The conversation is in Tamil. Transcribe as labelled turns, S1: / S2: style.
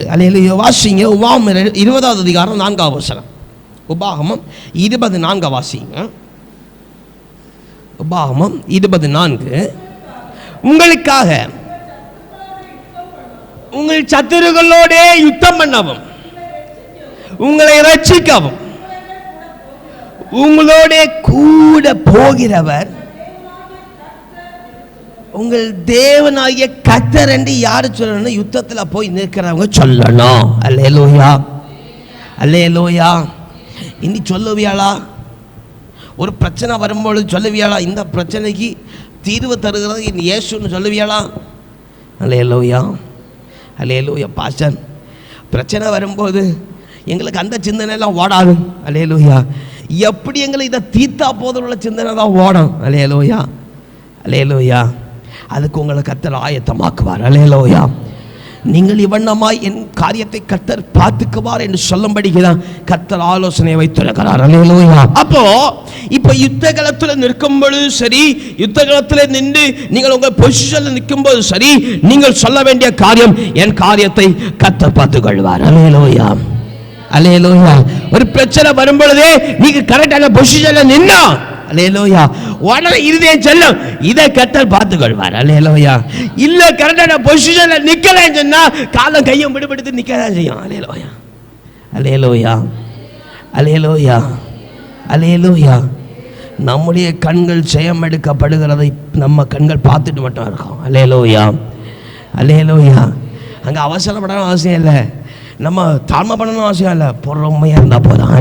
S1: அல்லேலூயா. வாசிங்க உபாகமம் 20வது அதிகாரம் 4வது வசனம். உபாகமம் 24 வாசிங்க. உபாகமம் 24. உங்களுக்காக உங்கள் சத்துருக்களோட யுத்தம் பண்ணவும் உங்களை ரட்சிக்கவும் உங்களோட கூட போகிறவர் உங்கள் தேவனாகிய கர்த்தர் என்று யாரு சொல்லணும்? யுத்தத்தில் போய் நிற்கிறவங்க சொல்லணும். அல்லேலூயா, அல்லேலூயா. இனி சொல்லுவியாளா? ஒரு பிரச்சனை வரும்பொழுது சொல்லுவியாளா? இந்த பிரச்சனைக்கு தீர்வு தருகிறது இனி இயேசுன்னு சொல்லுவியாளா? அல்லேலூயா, அல்லேலூயா. பாஸ்டர், பிரச்சனை வரும்போது எங்களுக்கு அந்த சிந்தனைலாம் ஓடாது. அல்லேலூயா. எப்படி எங்களை இதை தீர்த்தா போதும் உள்ள சிந்தனை தான் ஓடும். அல்லேலூயா, அல்லேலூயா. அதுக்கு உங்களை கர்த்தர் ஆயத்தமாக்குவார். அல்லேலூயா. நீங்கள் இவண்ணமாய் என் காரியத்தை கர்த்தர் பார்த்துக்குவார் என்று சொல்லும்படிதான் கர்த்தர் ஆலோசனை வைத்திருக்கிறார். அல்லேலூயா. அப்போ இப்போ யுத்த களத்தில் நிற்கும் பொழுது சரி, யுத்த களத்தில் நின்று நீங்கள் உங்கள் பொசிஷனில் நிற்கும் போது சரி, நீங்கள் சொல்ல வேண்டிய காரியம், என் காரியத்தை கர்த்தர் பார்த்துக்கொள்வார். அல்லேலூயா, அல்லேலூயா. ஒரு பிரச்சனை வரும் பொழுதே நீங்க கரெக்டான பொசிஷன்ல நின்னா, அல்லேலூயா, உடனே இருதயம் செல்லும், இதை கர்த்தர் பார்த்துக்கொள்வார். அல்லேலூயா. இல்ல கரெக்டான பொசிஷன்ல நிக்கலன்னு சொன்னா காலம் கையும் விடுபடுத்து நிக்கதான் செய்யும். அல்லேலூயா, அல்லேலூயா, அல்லேலூயா, அல்லேலூயா. நம்முடைய கண்கள் ஜெயம் எடுக்கப்படுகிறதை நம்ம கண்கள் பார்த்துட்டு மட்டும் இருக்கோம். அல்லேலூயா, அல்லேலூயா. அங்க அவசரப்படணும் அவசியம் இல்லை, நம்ம தாழ்மை பண்ணணும் அவசியம் இல்லை, பொறுமையா இருந்தா போதும்.